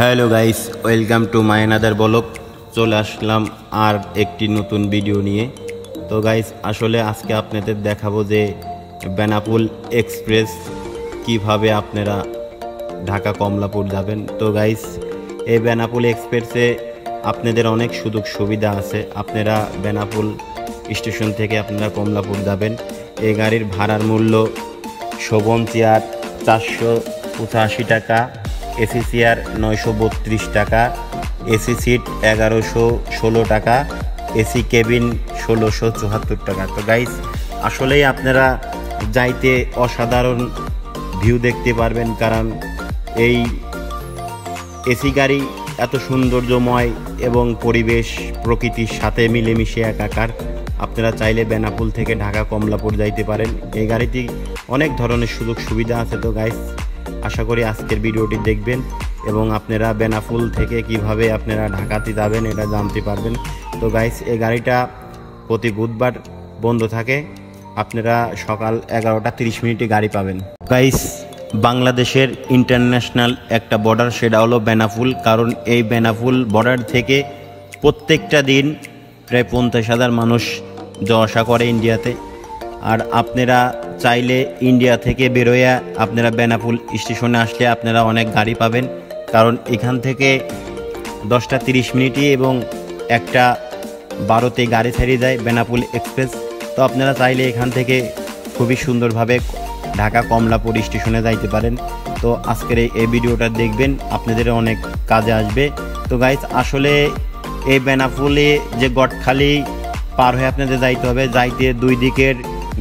Hello guys, welcome to my another blog. চলে আসলাম আর একটি নতুন ভিডিও নিয়ে। তো গাইস, আসলে আজকে আপনাদের দেখাবো যে বেনাপোল এক্সপ্রেস কিভাবে আপনারা ঢাকা কমলাপুর যাবেন। তো গাইস, এই বেনাপোল এক্সপ্রেসে আপনাদের অনেক সুযোগ সুবিধা আছে। আপনারা বেনাপোল স্টেশন থেকে আপনারা কমলাপুর যাবেন। এই গাড়ির ভাড়ার মূল্য শোভন চেয়ার 485 টাকা, এসি চেয়ার 932 টাকা, এসি সিট 1116 টাকা, এসি কেবিন 1674 টাকা। তো গাইস, আসলেই আপনারা যাইতে অসাধারণ ভিউ দেখতে পারবেন, কারণ এই এসি গাড়ি এত সৌন্দর্যময় এবং পরিবেশ প্রকৃতির সাথে মিলেমিশে একাকার। আপনারা চাইলে বেনাপোল থেকে ঢাকা কমলাপুর যাইতে পারেন। এই গাড়িটি অনেক ধরনের সুযোগ সুবিধা আছে। তো গাইস, আশা করি আজকের ভিডিওটি দেখবেন এবং আপনারা বেনাপোল থেকে কিভাবে আপনারা ঢাকাতে যাবেন এটা জানতে পারবেন। তো গাইস, এই গাড়িটা প্রতি বুধবার বন্ধ থাকে। আপনারা সকাল 11টা 30 মিনিটে গাড়ি পাবেন। গাইস, বাংলাদেশের ইন্টারন্যাশনাল একটা বর্ডার, সেটা হলো বেনাপোল। কারণ এই বেনাপোল বর্ডার থেকে প্রত্যেকটা দিন প্রায় 50,000 মানুষ যাওয়া আসা করে ইন্ডিয়াতে। আর আপনারা চাইলে ইন্ডিয়া থেকে বেরোয় আপনারা বেনাপোল স্টেশনে আসলে আপনারা অনেক গাড়ি পাবেন, কারণ এখান থেকে 10টা 30 মিনিটে এবং 1টা 12তে গাড়ি ছেড়ে যায় বেনাপোল এক্সপ্রেস। তো আপনারা চাইলে এখান থেকে খুবই সুন্দরভাবে ঢাকা কমলাপুর স্টেশনে যাইতে পারেন। তো আজকের এই ভিডিওটা দেখবেন, আপনাদের অনেক কাজে আসবে। তো গাইস, আসলে এই বেনাপোলে যে গটখালি পার হয়ে আপনাদের যাইতে হবে। যাইতে দুই দিকের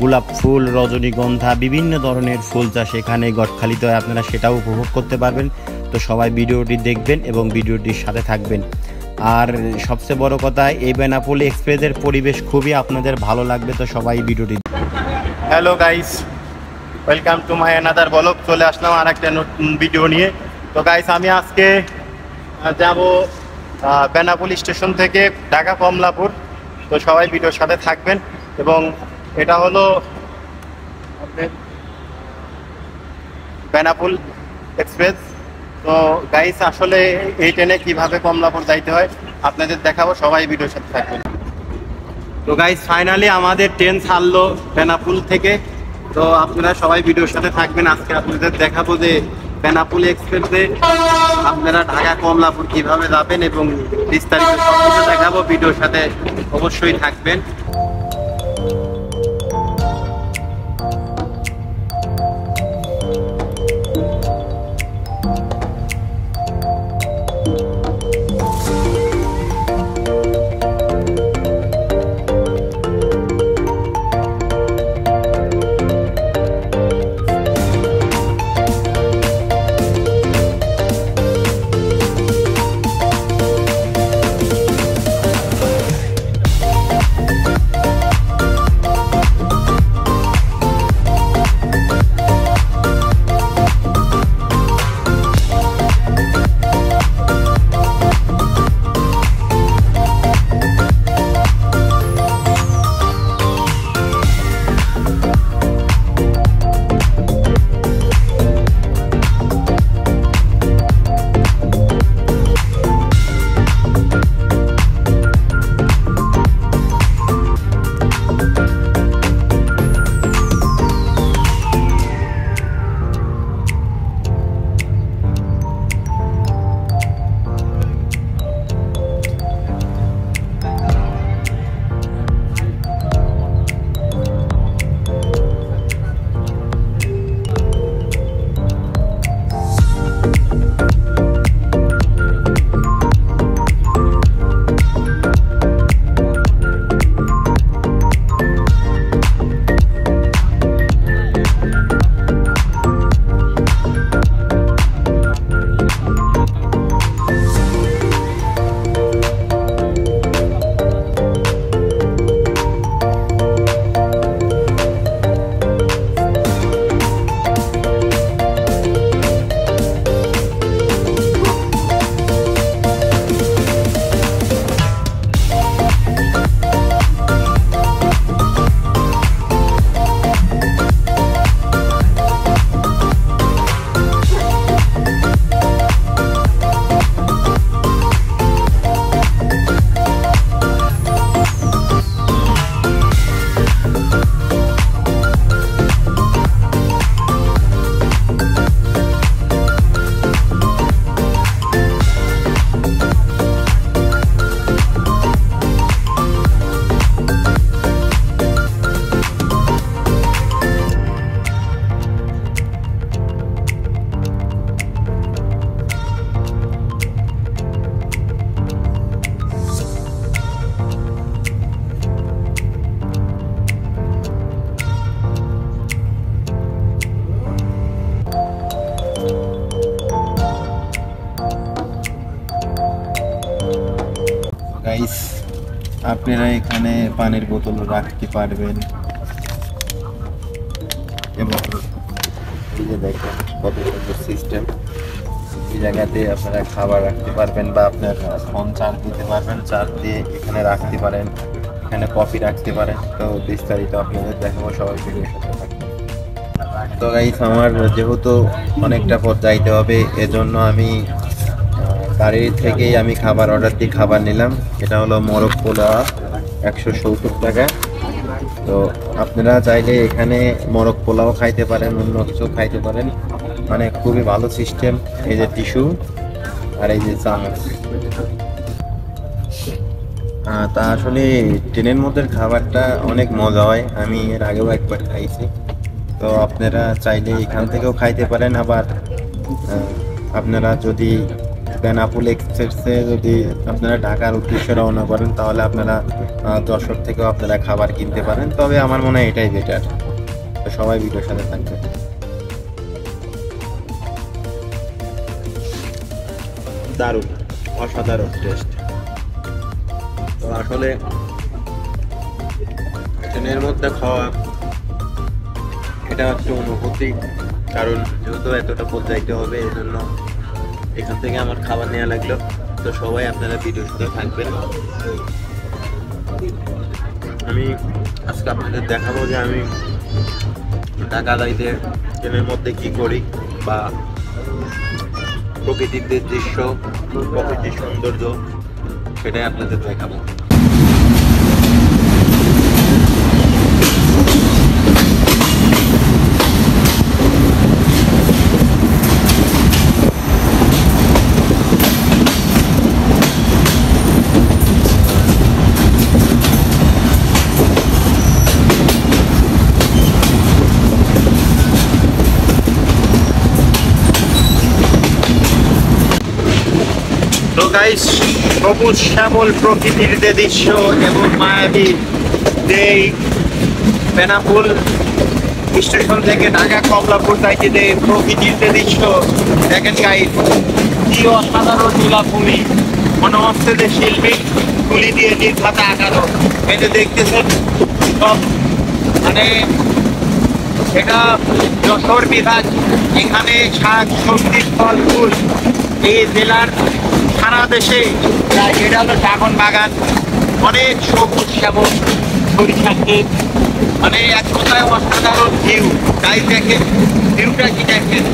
গোলাপ ফুল, রজনীগন্ধা, বিভিন্ন ধরনের ফুল চাষ এখানে গটখালিতে হয়। আপনারা সেটাও উপভোগ করতে পারবেন। তো সবাই ভিডিওটি দেখবেন এবং ভিডিওটির সাথে থাকবেন। আর সবচেয়ে বড় কথা, এই বেনাপোল এক্সপ্রেসের পরিবেশ খুবই আপনাদের ভালো লাগবে। তো সবাই ভিডিওটি। Hello guys, welcome to my another blog. চলে আসলাম আর একটা নতুন ভিডিও নিয়ে। তো গাইস, আমি আজকে যাব বেনাপোল স্টেশন থেকে ঢাকা কমলাপুর। তো সবাই ভিডিওর সাথে থাকবেন। এবং এটা হলো বেনাপোল এক্সপ্রেস। তো গাইস, আসলে এই ট্রেনে কীভাবে কমলাপুর যাইতে হয় আপনাদের দেখাবো, সবাই ভিডিওর সাথে থাকবেন। তো গাইস, ফাইনালি আমাদের ট্রেন ছাড়লো বেনাপোল থেকে। তো আপনারা সবাই ভিডিওর সাথে থাকবেন। আজকে আপনাদের দেখাবো যে বেনাপোল এক্সপ্রেসে আপনারা ঢাকা কমলাপুর কিভাবে যাবেন এবং বিস্তারিত সব কিছু দেখাবো। ভিডিওর সাথে অবশ্যই থাকবেন। গাইস আপনারা এখানে পানির বোতল রাখতে পারবেন এবং এই যে দেখেন কত সুন্দর সিস্টেম। এই জায়গাতে আপনারা খাবার রাখতে পারবেন বা আপনার ফোন চার্জ দিতে পারবেন, চার্জ দিয়ে এখানে রাখতে পারেন, এখানে কফি রাখতে পারেন। তো বিস্তারিত আপনাদের দেখাবো, সবাই ভিডিওর সাথে থাকবেন। তো গাইস আমার যেহেতু অনেকটা পথ যাইতে হবে, এজন্য আমি গাড়ি থেকেই আমি খাবার অর্ডার দিয়ে খাবার নিলাম। এটা হলো মোরগ পোলাও, 170 টাকা। তো আপনারা চাইলে এখানে মোরগ পোলাও খাইতে পারেন, অন্য কিছু খাইতে পারেন, মানে খুবই ভালো সিস্টেম। এই যে টিস্যু আর এই যে চামচ। তা আসলে ট্রেনের মধ্যে খাবারটা অনেক মজা হয়, আমি এর আগেও একবার খাইছি। তো আপনারা চাইলে এখান থেকেও খাইতে পারেন। আবার আপনারা যদি বেনাপোল এক্সপ্রেসে যদি আপনারা ঢাকার উদ্দেশ্যে রওনা করেন, তাহলে আপনারা যশোর থেকেও আপনারা খাবার কিনতে পারেন। তবে আমার মনে হয় এটাই বেটার। তো সবাই ভিডিওর সাথে থাকবে। দারুণ, অসাধারণ টেস্ট। তো আসলে ট্রেনের মধ্যে খাওয়া এটা একটা অনুভূতি, কারণ যেহেতু এতটা পথ যাইতে হবে, এই জন্য এখান থেকে আমার খাবার নেওয়া লাগলো। তো সবাই আপনারা ভিডিওর সাথে থাকবেন। আমি আজকে আপনাদের দেখাবো যে আমি ঢাকা যাইতে ট্রেনের মধ্যে কি করি, বা প্রকৃতির যে দৃশ্য, প্রকৃতির সৌন্দর্য, সেটাই আপনাদের দেখাবো। তো গাইস, সবুজ শ্যামল প্রকৃতির যে দৃশ্য এবং মায়াবী যে বেনাপোল স্টেশন থেকে ঢাকা কমলাপুর যাইতে যে প্রকৃতির যে দৃশ্য দেখেন গাইস, কি অসাধারণ নীলাভূমি। মনে হচ্ছে যে শিল্পী তুলি দিয়ে নিজ হাতে আঁকানো। এই যে দেখতেছেন সব, মানে এটা যশোর বিভাগ। এখানে শাক সবজি ফল ফুল এই জেলার সারা দেশে এটা হলো ড্রাগন বাগান, অনেক সবুজ শ্যামল সরিষা ক্ষেত, মানে এক কথায় অসাধারণ ভিউ। তাই দেখেন ভিউটা কি দেখেন।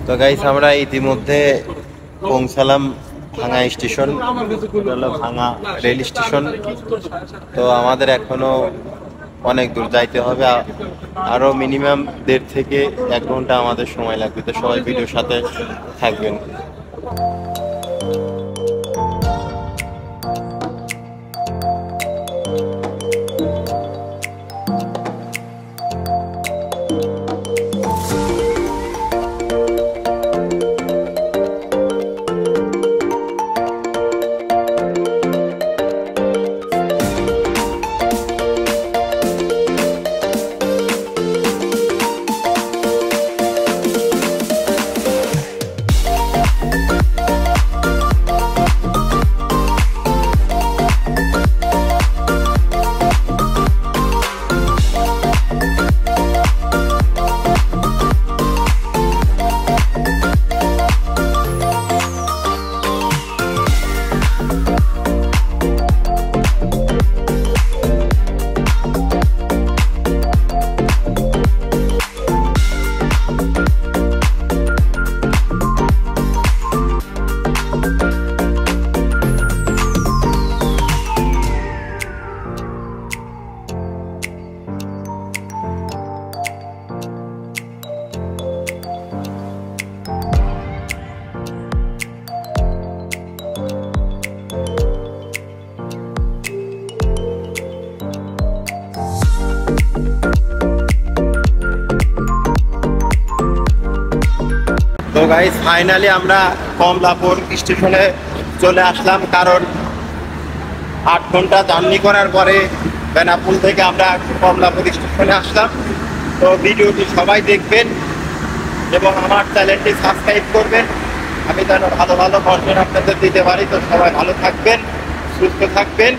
তো গাইস আমরা ইতিমধ্যে পৌঁছালাম ভাঙা স্টেশন, ভাঙা রেল স্টেশন। তো আমাদের এখনো অনেক দূর যাইতে হবে, আরো মিনিমাম 1.5 থেকে 1 ঘন্টা আমাদের সময় লাগবে। তো সবাই ভিডিওর সাথে থাকবেন। তো গাইস ফাইনালি আমরা কমলাপুর স্টেশনে চলে আসলাম, কারণ 8 ঘন্টা জার্নি করার পরে বেনাপোল থেকে আমরা কমলাপুর স্টেশনে আসলাম। তো ভিডিওটি সবাই দেখবেন এবং আমার চ্যানেলটি সাবস্ক্রাইব করবেন, আমি যেন ভালো ভালো কন্টেন্ট আপনাদের দিতে পারি। তো সবাই ভালো থাকবেন, সুস্থ থাকবেন।